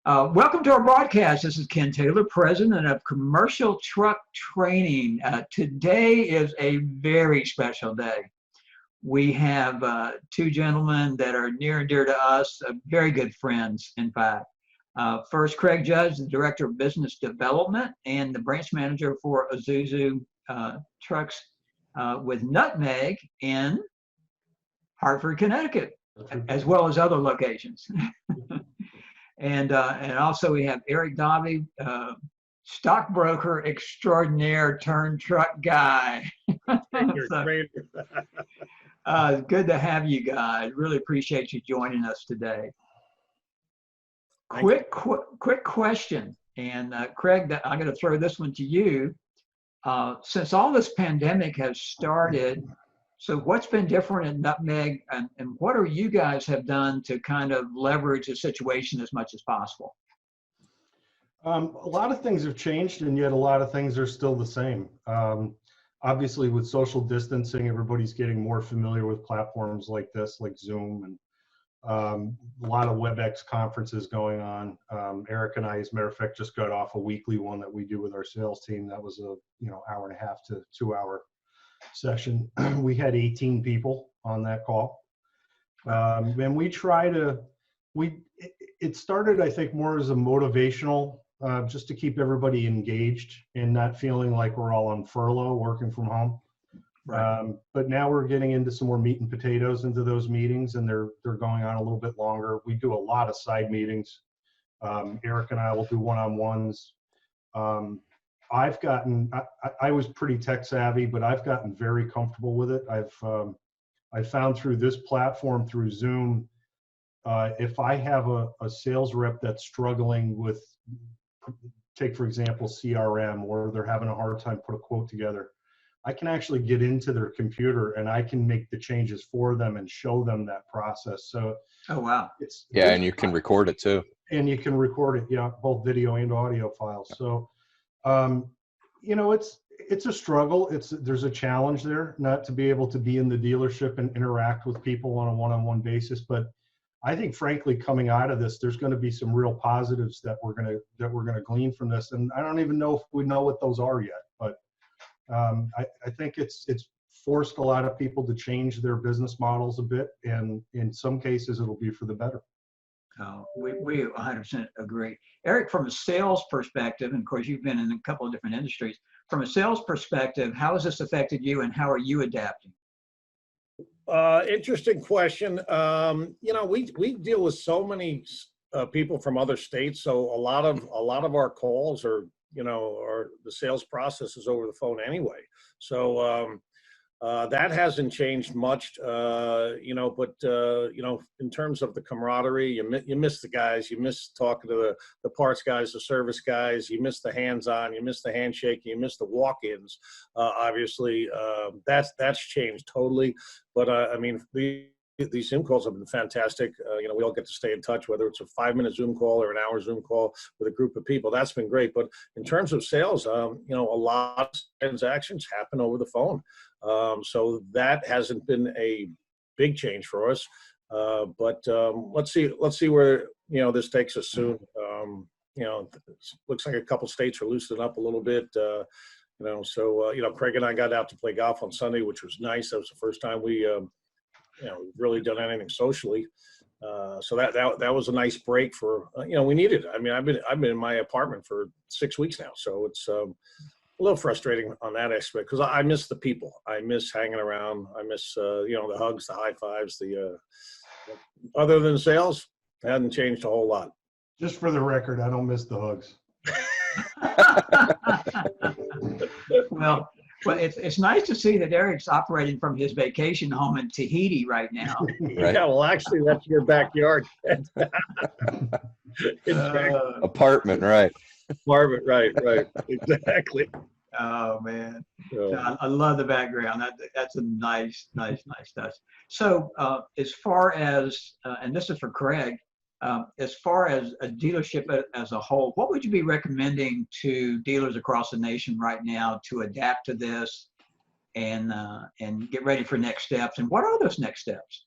Welcome to our broadcast. This is Ken Taylor, president of Commercial Truck Training. Today is a very special day. We have two gentlemen that are near and dear to us, very good friends, in fact. First, Craig Judge, the Director of Business Development and the branch manager for Isuzu Trucks with Nutmeg in Hartford, Connecticut, as well as other locations. And also we have Eric Dobbie, stockbroker extraordinaire turned truck guy. Good to have you guys. Really appreciate you joining us today. Quick question, and Craig, I'm going to throw this one to you. Since all this pandemic has started, so what's been different in Nutmeg, and what are you guys have done to kind of leverage the situation as much as possible? A lot of things have changed, and yet a lot of things are still the same. Obviously, with social distancing, everybody's getting more familiar with platforms like this, like Zoom, and a lot of WebEx conferences going on. Eric and I, as a matter of fact, just got off a weekly one that we do with our sales team. That was a hour and a half to 2 hour session. We had 18 people on that call, and we try to. It started, I think, more as a motivational, just to keep everybody engaged and not feeling like we're all on furlough, working from home. Right. But now we're getting into some more meat and potatoes into those meetings, and they're going on a little bit longer. We do a lot of side meetings. Eric and I will do one-on-ones. I was pretty tech savvy, but I've gotten very comfortable with it. I found through this platform, through Zoom, if I have a sales rep that's struggling with, take for example, CRM, or they're having a hard time put a quote together, I can actually get into their computer and I can make the changes for them and show them that process. So, oh wow, and you can record it too. And you can record it, yeah, both video and audio files. So, it's a struggle. There's a challenge there, not to be able to be in the dealership and interact with people on a one-on-one basis. But I think, frankly, coming out of this, there's going to be some real positives that we're going to glean from this. And I don't even know if we know what those are yet. But I think it's forced a lot of people to change their business models a bit, and in some cases, it'll be for the better. Oh, we 100% agree. Eric, from a sales perspective, and of course you've been in a couple of different industries, from a sales perspective, how has this affected you and how are you adapting? Interesting question. We deal with so many people from other states, so a lot of our calls are, the sales process is over the phone anyway. So that hasn't changed much, but in terms of the camaraderie, you miss the guys, you miss talking to the parts guys, the service guys, you miss the hands-on, you miss the handshake, you miss the walk-ins. Obviously, that's changed totally. But these Zoom calls have been fantastic. We all get to stay in touch, whether it's a 5-minute Zoom call or an hour Zoom call with a group of people. That's been great. But in terms of sales, a lot of transactions happen over the phone. So that hasn't been a big change for us. But let's see where this takes us soon. Looks like a couple states are loosening up a little bit. Craig and I got out to play golf on Sunday, which was nice. That was the first time we really done anything socially. So that was a nice break for, we needed it. I mean, I've been in my apartment for 6 weeks now. So it's a little frustrating on that aspect because I miss the people. I miss hanging around. I miss, the hugs, the high fives, other than sales, it hasn't changed a whole lot. Just for the record, I don't miss the hugs. Well, it's nice to see that Eric's operating from his vacation home in Tahiti right now. Right. Yeah, well, actually, that's your backyard. Apartment, right? Apartment, right, exactly. Oh man, I love the background. That's a nice touch. So, as far as, and this is for Craig, as far as a dealership as a whole, what would you be recommending to dealers across the nation right now to adapt to this and get ready for next steps? And what are those next steps?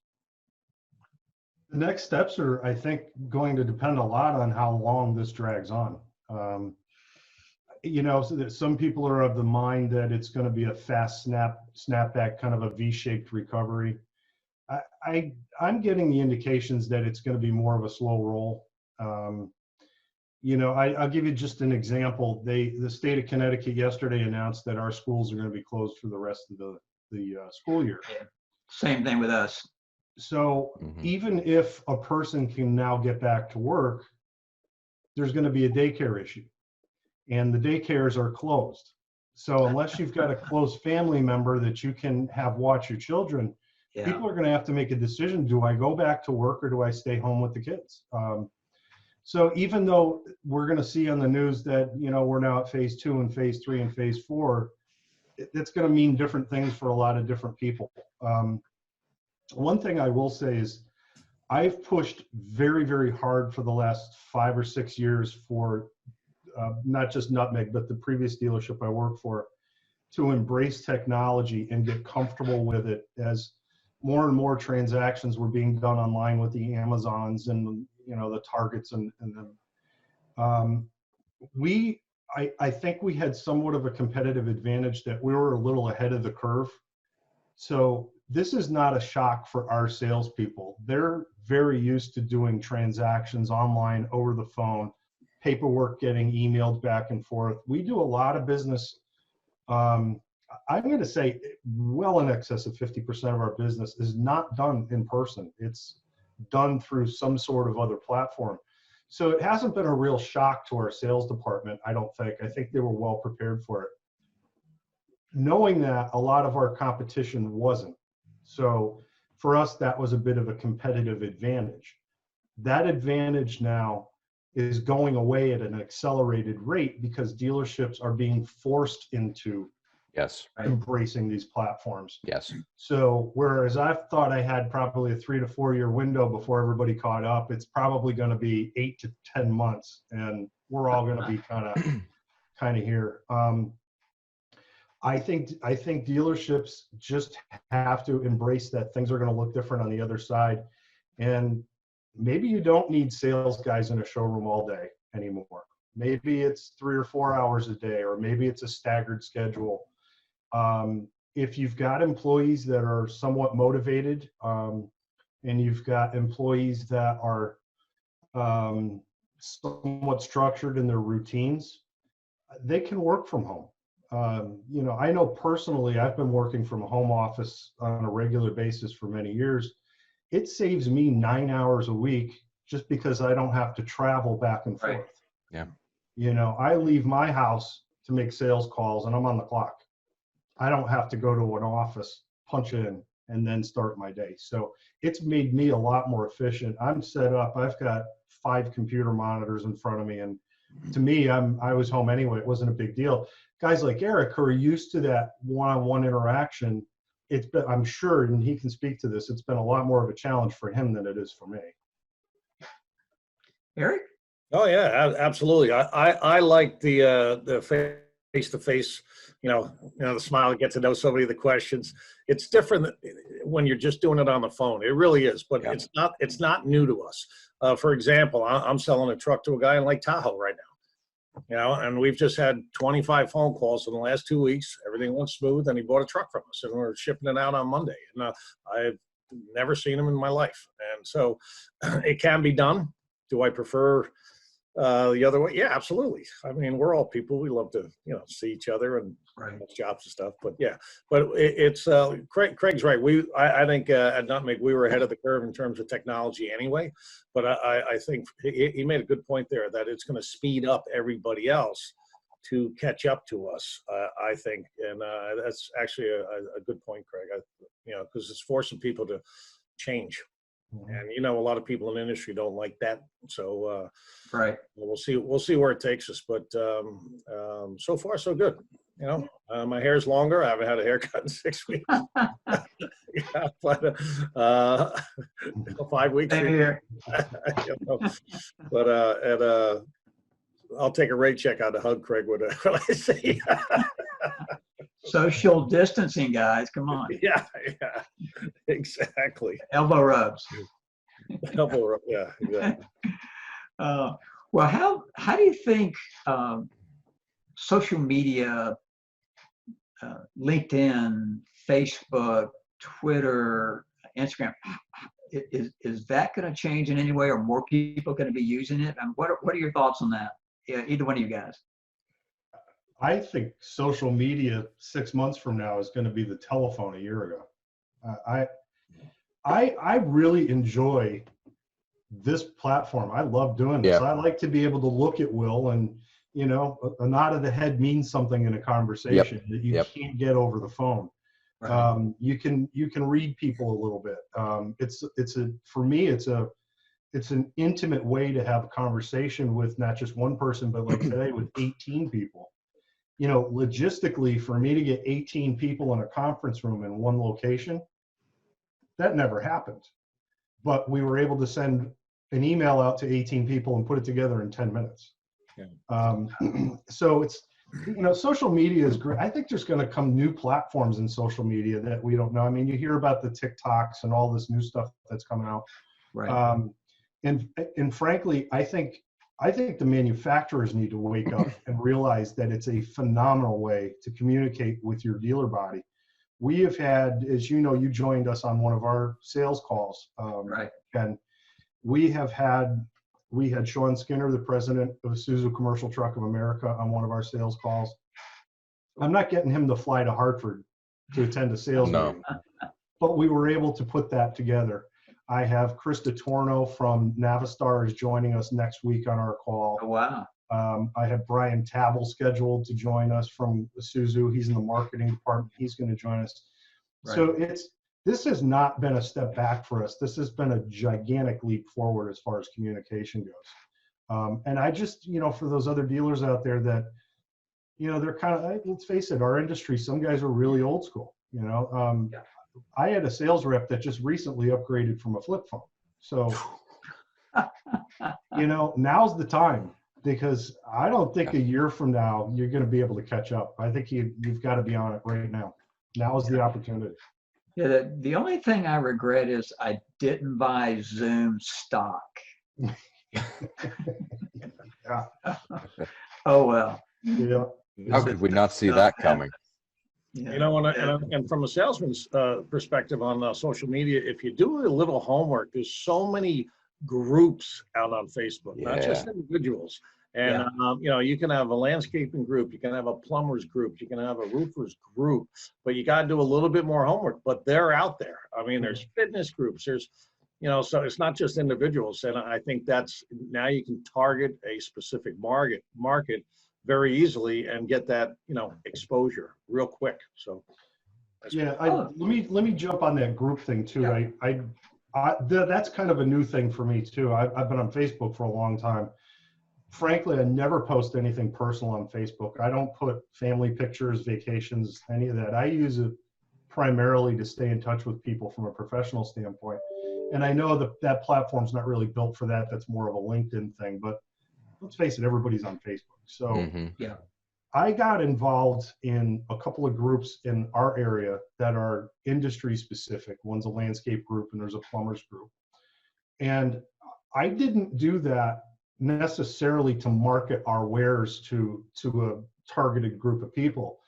The next steps are, I think, going to depend a lot on how long this drags on. You know, so that some people are of the mind that it's going to be a fast snapback, kind of a V-shaped recovery. I'm getting the indications that it's going to be more of a slow roll. You know, I'll give you just an example. The state of Connecticut yesterday announced that our schools are going to be closed for the rest of the school year. Yeah. Same thing with us. So even if a person can now get back to work, there's going to be a daycare issue, and the daycares are closed. So unless you've got a close family member that you can have watch your children, people are going to have to make a decision. Do I go back to work or do I stay home with the kids? So even though we're going to see on the news that, you know, we're now at phase 2 and phase 3 and phase 4, it's going to mean different things for a lot of different people. One thing I will say is I've pushed very, very hard for the last 5 or 6 years for not just Nutmeg, but the previous dealership I worked for, to embrace technology and get comfortable with it, as more and more transactions were being done online with the Amazons and, you know, the Targets and I think we had somewhat of a competitive advantage that we were a little ahead of the curve. So this is not a shock for our salespeople. They're very used to doing transactions online, over the phone, paperwork getting emailed back and forth. We do a lot of business. I'm going to say well in excess of 50% of our business is not done in person. It's done through some sort of other platform. So it hasn't been a real shock to our sales department, I don't think. I think they were well prepared for it. Knowing that, a lot of our competition wasn't. So for us, that was a bit of a competitive advantage. That advantage now is going away at an accelerated rate because dealerships are being forced into embracing these platforms. Yes. So whereas I thought I had probably a 3 to 4 year window before everybody caught up, it's probably going to be 8 to 10 months, and we're all going to be kind of here. I think dealerships just have to embrace that things are going to look different on the other side, and maybe you don't need sales guys in a showroom all day anymore. Maybe it's 3 or 4 hours a day, or maybe it's a staggered schedule. If you've got employees that are somewhat motivated, and you've got employees that are somewhat structured in their routines, they can work from home. You know, I know personally, I've been working from a home office on a regular basis for many years. It saves me 9 hours a week just because I don't have to travel back and forth. Right. Yeah. You know, I leave my house to make sales calls and I'm on the clock. I don't have to go to an office, punch in, and then start my day. So it's made me a lot more efficient. I'm set up. I've got 5 computer monitors in front of me. And to me, I was home anyway. It wasn't a big deal. Guys like Eric, who are used to that one-on-one interaction, it's been, I'm sure, and he can speak to this, it's been a lot more of a challenge for him than it is for me. Eric? Oh yeah, absolutely. I like the face-to-face, you know, the smile, get to know somebody, the questions. It's different when you're just doing it on the phone. It really is, but it's not new to us. For example, I'm selling a truck to a guy in Lake Tahoe right now, you know, and we've just had 25 phone calls in the last 2 weeks. Everything went smooth, and he bought a truck from us, and we're shipping it out on Monday. And I've never seen him in my life, and so it can be done. Do I prefer the other way? Yeah, absolutely. I mean, we're all people. We love to, you know, see each other and jobs and stuff. But yeah, but it's Craig's right. I think at Nutmeg we were ahead of the curve in terms of technology anyway. But I think he made a good point there that it's going to speed up everybody else to catch up to us. I think, and that's actually a good point, Craig. You know, because it's forcing people to change. And you know, a lot of people in the industry don't like that. So we'll see where it takes us. But so far so good. You know, my hair's longer. I haven't had a haircut in 6 weeks. Yeah, but 5 weeks. Here. You know, but I'll take a rate check out to hug Craig when I see. Social distancing, guys. Come on. Yeah, exactly. Elbow rubs. Yeah, exactly. Well, how do you think social media, LinkedIn, Facebook, Twitter, Instagram, is that going to change in any way? Are more people going to be using it? And what are your thoughts on that? Yeah, either one of you guys. I think social media 6 months from now is going to be the telephone a year ago. I really enjoy this platform. I love doing this. Yeah. I like to be able to look at Will, and you know, a nod of the head means something in a conversation that you can't get over the phone. Right. You can read people a little bit. For me, it's an intimate way to have a conversation with not just one person, but like today with 18 people. You know, logistically, for me to get 18 people in a conference room in one location, that never happened. But we were able to send an email out to 18 people and put it together in 10 minutes. Yeah. So it's, you know, social media is great. I think there's going to come new platforms in social media that we don't know. I mean, you hear about the TikToks and all this new stuff that's coming out. Right. And frankly, I think the manufacturers need to wake up and realize that it's a phenomenal way to communicate with your dealer body. We have had, as you know, you joined us on one of our sales calls, Right. and we had Sean Skinner, the president of Isuzu Commercial Truck of America, on one of our sales calls. I'm not getting him to fly to Hartford to attend a sales meeting, but we were able to put that together. I have Krista Torno from Navistar is joining us next week on our call. Oh, wow. I have Brian Tabel scheduled to join us from Isuzu. He's in the marketing department. He's going to join us. Right. So this has not been a step back for us. This has been a gigantic leap forward as far as communication goes. And I just, you know, for those other dealers out there that, you know, they're kind of, let's face it, our industry, some guys are really old school, you know. I had a sales rep that just recently upgraded from a flip phone. So, you know, now's the time, because I don't think a year from now you're going to be able to catch up. I think you've got to be on it right now. Now is the opportunity. Yeah, the only thing I regret is I didn't buy Zoom stock. Yeah. Oh, well. Yeah. How could we not see that coming? You know, and from a salesman's perspective on social media, if you do a little homework, there's so many groups out on Facebook, not just individuals. And, you know, you can have a landscaping group, you can have a plumber's group, you can have a roofer's group, but you got to do a little bit more homework. But they're out there. I mean, there's fitness groups, there's, you know, so it's not just individuals. And I think that's, now you can target a specific market very easily and get that, you know, exposure real quick. So yeah, let me jump on that group thing too. Yeah. That's kind of a new thing for me too. I've been on Facebook for a long time. Frankly, I never post anything personal on Facebook. I don't put family pictures, vacations, any of that. I use it primarily to stay in touch with people from a professional standpoint. And I know that platform's not really built for that. That's more of a LinkedIn thing, but let's face it, everybody's on Facebook. So yeah, I got involved in a couple of groups in our area that are industry specific. One's a landscape group and there's a plumbers group. And I didn't do that necessarily to market our wares to a targeted group of people.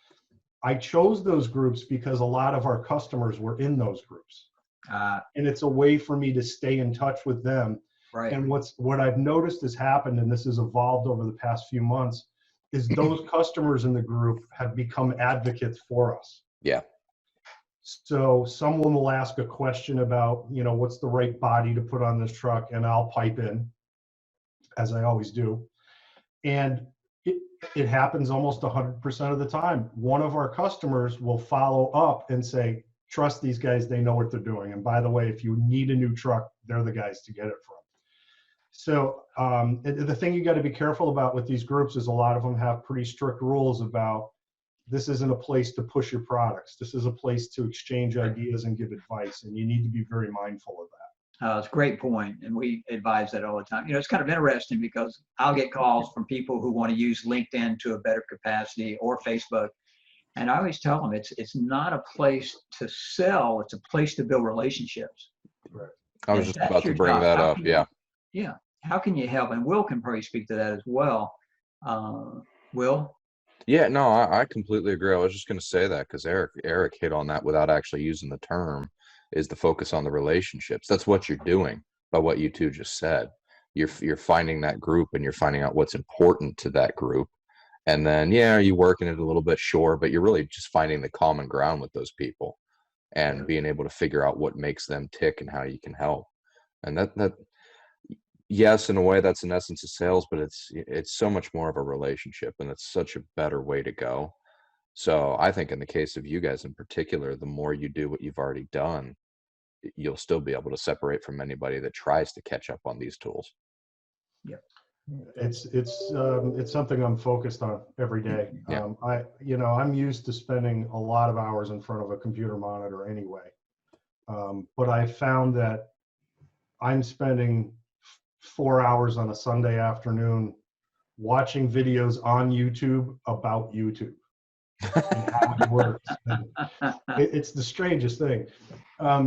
I chose those groups because a lot of our customers were in those groups. And it's a way for me to stay in touch with them. Right. And what I've noticed has happened, and this has evolved over the past few months, is those customers in the group have become advocates for us. Yeah. So someone will ask a question about, you know, what's the right body to put on this truck, and I'll pipe in, as I always do. And it happens almost 100% of the time. One of our customers will follow up and say, trust these guys, they know what they're doing. And by the way, if you need a new truck, they're the guys to get it from. So the thing you got to be careful about with these groups is a lot of them have pretty strict rules about, this isn't a place to push your products. This is a place to exchange ideas and give advice. And you need to be very mindful of that. It's a great point, and we advise that all the time. You know, it's kind of interesting because I'll get calls from people who want to use LinkedIn to a better capacity, or Facebook. And I always tell them it's not a place to sell, it's a place to build relationships. Right. I was And just that's about to your bring job. that How up. can Yeah. Yeah. How can you help? And Will can probably speak to that as well. Will? Yeah, no, I completely agree. I was just going to say that because Eric hit on that without actually using the term, is the focus on the relationships. That's what you're doing by what you two just said. You're finding that group and you're finding out what's important to that group. And then, yeah, are you working it a little bit? Sure, but you're really just finding the common ground with those people and being able to figure out what makes them tick and how you can help. And that yes, in a way, that's an essence of sales, but it's so much more of a relationship, and it's such a better way to go. So I think in the case of you guys in particular, the more you do what you've already done, you'll still be able to separate from anybody that tries to catch up on these tools. Yeah. It's something I'm focused on every day. Yeah. I'm used to spending a lot of hours in front of a computer monitor anyway. But I found that I'm spending 4 hours on a Sunday afternoon watching videos on YouTube about YouTube and how it works. And it's the strangest thing.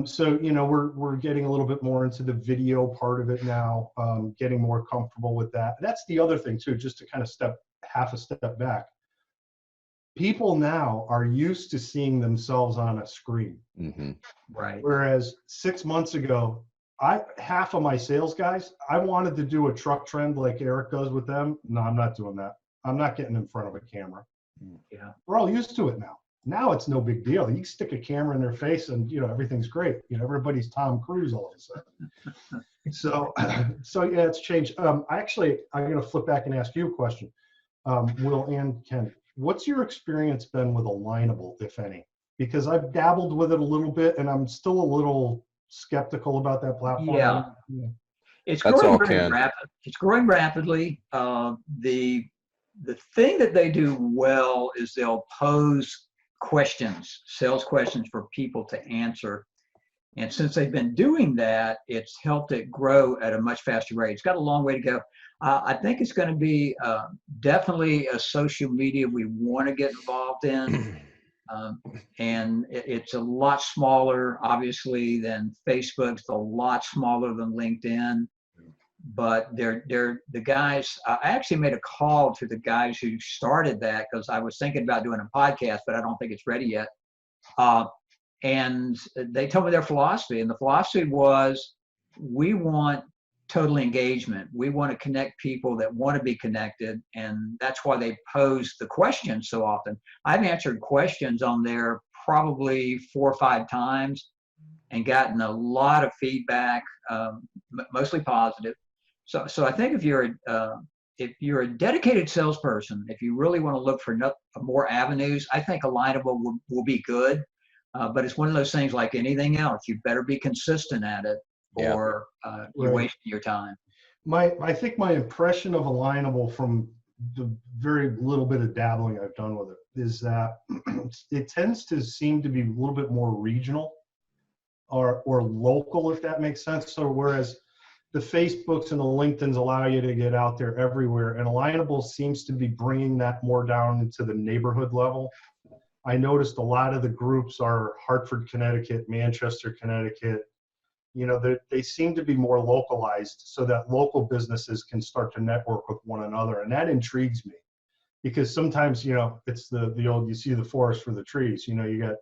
So we're getting a little bit more into the video part of it now, getting more comfortable with that. That's the other thing too, just to kind of half a step back. People now are used to seeing themselves on a screen. Mm-hmm. Right. Whereas 6 months ago, half of my sales guys, I wanted to do a truck trend like Eric does with them. No, I'm not doing that. I'm not getting in front of a camera. Yeah. We're all used to it now. Now it's no big deal. You can stick a camera in their face and everything's great. Everybody's Tom Cruise all of a sudden. So yeah, it's changed. I'm going to flip back and ask you a question. Will and Ken, what's your experience been with Alignable, if any? Because I've dabbled with it a little bit and I'm still a little skeptical about that platform. Yeah. It's That's growing all, very Ken. rapid. It's growing rapidly. The thing that they do well is they'll pose questions, sales questions for people to answer. And since they've been doing that, it's helped it grow at a much faster rate. It's got a long way to go. I think it's going to be definitely a social media we want to get involved in. And it's a lot smaller, obviously, than Facebook. It's a lot smaller than LinkedIn. But they're the guys. I actually made a call to the guys who started that because I was thinking about doing a podcast, but I don't think it's ready yet. And they told me their philosophy, and the philosophy was, we want total engagement. We want to connect people that want to be connected, and that's why they pose the questions so often. I've answered questions on there probably 4 or 5 times and gotten a lot of feedback, mostly positive. So I think if you're a dedicated salesperson, if you really want to look for more avenues, I think Alignable will be good. But it's one of those things like anything else. You better be consistent at it, or you're wasting your time. I think my impression of Alignable from the very little bit of dabbling I've done with it is that it tends to seem to be a little bit more regional or local, if that makes sense. So whereas the Facebooks and the LinkedIns allow you to get out there everywhere, and Alignable seems to be bringing that more down into the neighborhood level. I noticed a lot of the groups are Hartford, Connecticut, Manchester, Connecticut. They seem to be more localized so that local businesses can start to network with one another. And that intrigues me because sometimes, it's the old, you see the forest for the trees. You got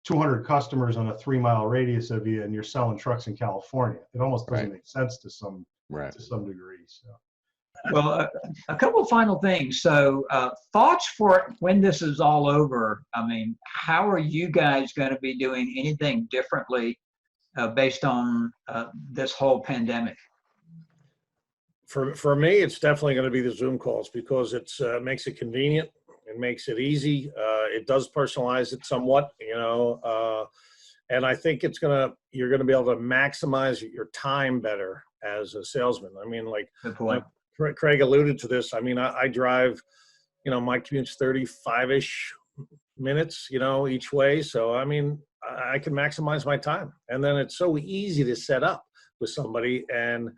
200 customers on a 3-mile radius of you and you're selling trucks in California. It almost doesn't make sense to some degree. So. Well, a couple of final things. So thoughts for when this is all over. I mean, how are you guys going to be doing anything differently based on this whole pandemic? For me, it's definitely going to be the Zoom calls because it makes it convenient. It makes it easy. It does personalize it somewhat, and I think you're going to be able to maximize your time better as a salesman. I mean, like Craig alluded to this. I mean, I drive, my commute's 35-ish minutes, each way. So, I mean, I can maximize my time. And then it's so easy to set up with somebody and,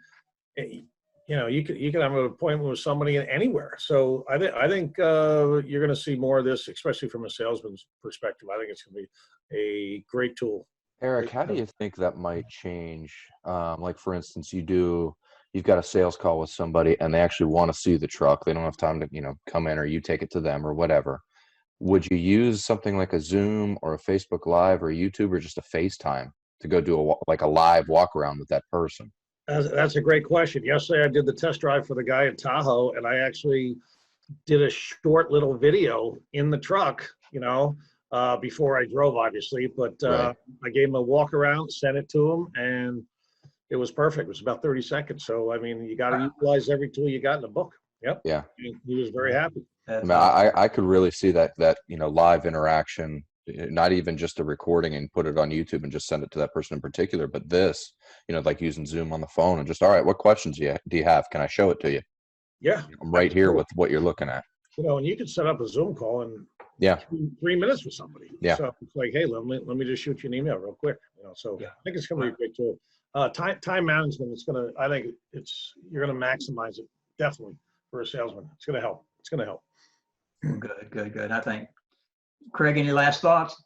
you can have an appointment with somebody anywhere. So I think you're going to see more of this, especially from a salesman's perspective. I think it's going to be a great tool. Eric, how do you think that might change? Like for instance, you've got a sales call with somebody and they actually want to see the truck. They don't have time to, come in, or you take it to them or whatever. Would you use something like a Zoom or a Facebook Live or a YouTube or just a FaceTime to go do like a live walk around with that person? That's a great question. Yesterday, I did the test drive for the guy in Tahoe, and I actually did a short little video in the truck, before I drove, obviously. But Right. I gave him a walk around, sent it to him, and it was perfect. It was about 30 seconds. So, I mean, you got to utilize every tool you got in the book. Yep. Yeah. He was very happy. I mean, I could really see that live interaction, not even just a recording and put it on YouTube and just send it to that person in particular, but this, like using Zoom on the phone and just, all right, what questions do you have? Can I show it to you? Yeah. I'm right here with what you're looking at. And you can set up a Zoom call in 3 minutes with somebody. Yeah. So it's like, hey, let me just shoot you an email real quick. So I think it's going to be a great tool. Time management, I think you're going to maximize it definitely for a salesman. It's going to help. It's going to help. Good. I think, Craig, any last thoughts?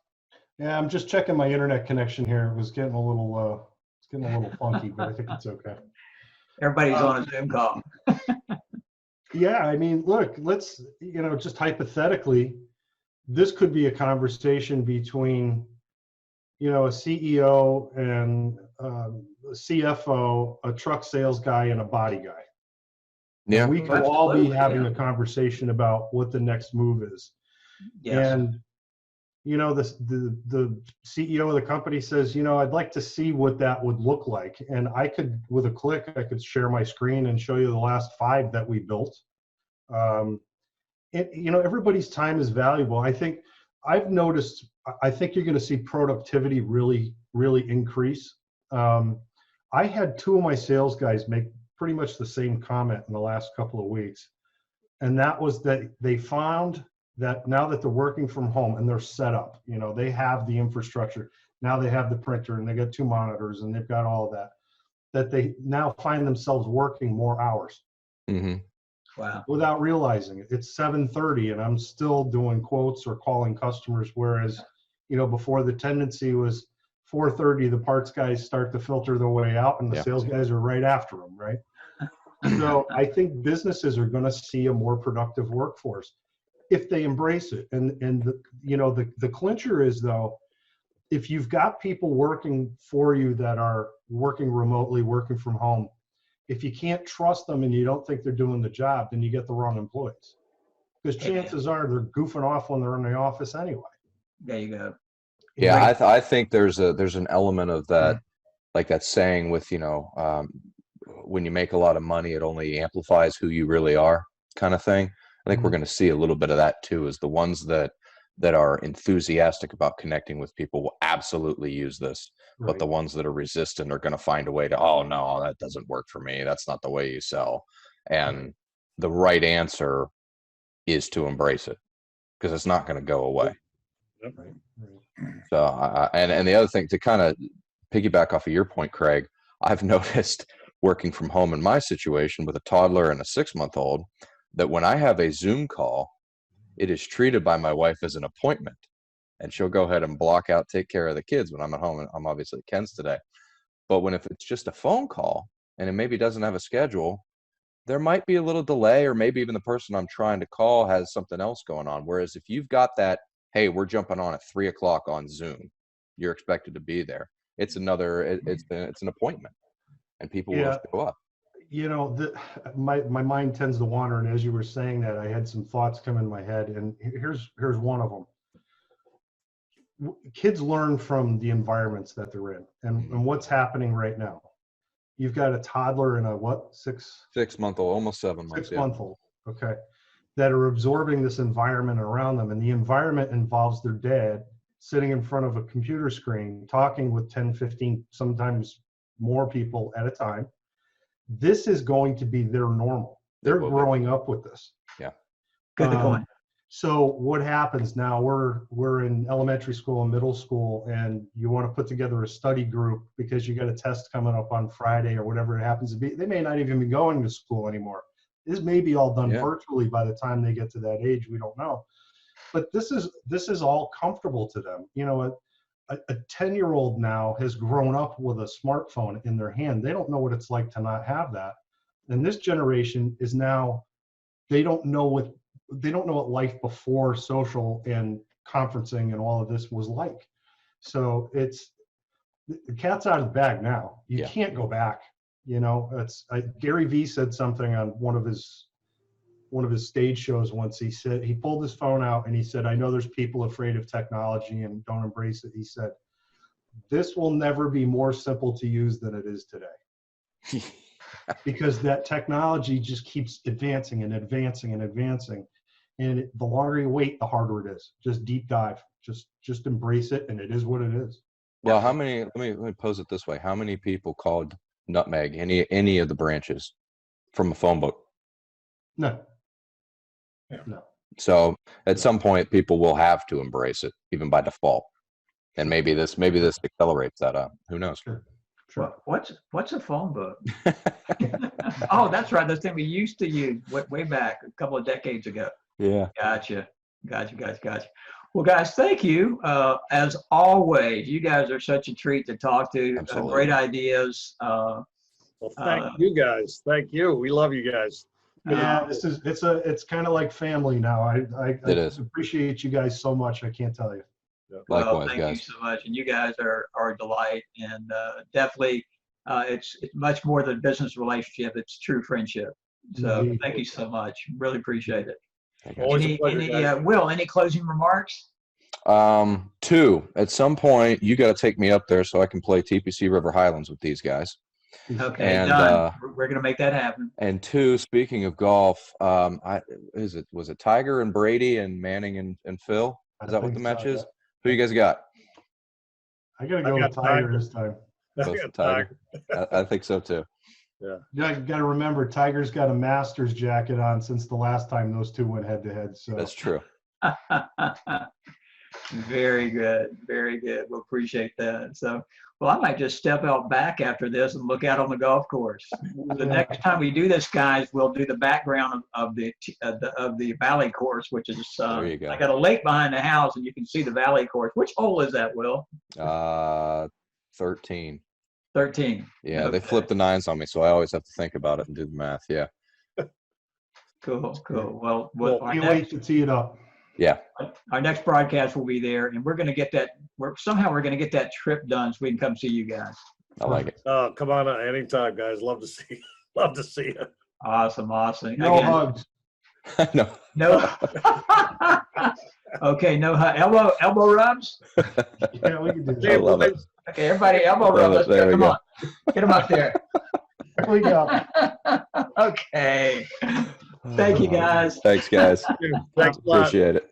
Yeah, I'm just checking my internet connection here. It was getting a little funky, but I think it's okay. Everybody's on a Zoom call. Yeah, I mean, look, let's, just hypothetically, this could be a conversation between, a CEO and a CFO, a truck sales guy, and a body guy. Yeah. We could all be having a conversation about what the next move is. Yes. And, the CEO of the company says, I'd like to see what that would look like. And I could, with a click, I could share my screen and show you the last 5 that we built. Everybody's time is valuable. I think you're going to see productivity really, really increase. I had 2 of my sales guys make pretty much the same comment in the last couple of weeks. And that was that they found that now that they're working from home and they're set up, they have the infrastructure. Now they have the printer and they got 2 monitors and they've got all of that they now find themselves working more hours. Mm-hmm. Wow. Without realizing it. It's 7:30 and I'm still doing quotes or calling customers. Whereas, before the tendency was 4:30, the parts guys start to filter their way out and the sales guys are right after them, right? So I think businesses are going to see a more productive workforce if they embrace it. And the clincher is, though, if you've got people working for you that are working remotely, working from home, if you can't trust them and you don't think they're doing the job, then you get the wrong employees. Because chances are they're goofing off when they're in the office anyway. There you go. Yeah, I think there's an element of that, like that saying with, when you make a lot of money, it only amplifies who you really are, kind of thing. I think we're going to see a little bit of that too, is the ones that are enthusiastic about connecting with people will absolutely use this. Right. But the ones that are resistant are going to find a way to, oh no, that doesn't work for me. That's not the way you sell. And the right answer is to embrace it, because it's not going to go away. Right. So, and the other thing, to kind of piggyback off of your point, Craig, I've noticed working from home in my situation with a toddler and a 6-month-old, that when I have a Zoom call, it is treated by my wife as an appointment, and she'll go ahead and block out, take care of the kids when I'm at home. And I'm obviously at Ken's today. But if it's just a phone call and it maybe doesn't have a schedule, there might be a little delay, or maybe even the person I'm trying to call has something else going on. Whereas if you've got that, hey, we're jumping on at 3 o'clock on Zoom, you're expected to be there. It's an appointment, and people will show up. My mind tends to wander, and as you were saying that, I had some thoughts come in my head, and here's one of them. Kids learn from the environments that they're in, and what's happening right now. You've got a toddler and a 6-month-old, almost 7 months. 6-month-old, okay, that are absorbing this environment around them, and the environment involves their dad sitting in front of a computer screen, talking with 10, 15, sometimes more people at a time. This is going to be their normal. They're growing up with this. Yeah. Good point. So what happens now, we're in elementary school and middle school, and you want to put together a study group because you got a test coming up on Friday or whatever it happens to be. They may not even be going to school anymore. This may be all done virtually by the time they get to that age. We don't know. But this is all comfortable to them. a 10-year-old now has grown up with a smartphone in their hand. They don't know what it's like to not have that. And this generation is now, they don't know what life before social and conferencing and all of this was like. So it's, the cat's out of the bag now. You can't go back. You know, Gary Vee said something on one of his stage shows once. He said, he pulled his phone out and he said, I know there's people afraid of technology and don't embrace it. He said, this will never be more simple to use than it is today. Because that technology just keeps advancing and advancing and advancing. And the longer you wait, the harder it is. Just deep dive, just embrace it. And it is what it is. Well, how many, let me pose it this way. How many people called Nutmeg, any of the branches, from a phone book? No. Yeah. No. So at some point, people will have to embrace it, even by default. And maybe this accelerates that. Who knows? Sure. What's a phone book? Oh, that's right. That's thing we used to use way back a couple of decades ago. Yeah. Gotcha. Well, guys, thank you. As always, you guys are such a treat to talk to. Great ideas. Well, thank you guys. Thank you. We love you guys. Yeah, it's kind of like family now. I appreciate you guys so much. I can't tell you. Likewise, thank guys. you so much. And you guys are a delight. And definitely, it's much more than a business relationship. It's true friendship. So Indeed. thank you so much. Really appreciate it. Always a pleasure, Will, any closing remarks? Two, at some point, you got to take me up there so I can play TPC River Highlands with these guys. Okay, And, done. We're going to make that happen. And two, speaking of golf, was it Tiger and Brady and Manning and Phil? Is that what the match is? Who you guys got? I got to go with Tiger this time. Both Tiger. I think so too. Yeah, you got to remember, Tiger's got a Masters jacket on since the last time those two went head to head. So that's true. Very good. Very good. We'll appreciate that. So, well, I might just step out back after this and look out on the golf course. The next time we do this, guys, we'll do the background of the valley course, which is there you go. I got a lake behind the house, and you can see the valley course. Which hole is that, Will? 13. 13. Yeah, okay. They flipped the nines on me, so I always have to think about it and do the math. Yeah. Cool. Well, can't wait to tee it up. Yeah. Our next broadcast will be there, and we're going to get that. We're going to get that trip done so we can come see you guys. I like it. Come on anytime, guys. Love to see you. Awesome. No hugs. No. Okay, no elbow rubs. Yeah, we can do that. I love it. Okay, everybody, elbow rubs. Let's go. Come on, get them up there. There we go. Okay. Thank you, guys. Thanks, guys. Thanks a lot. Appreciate it.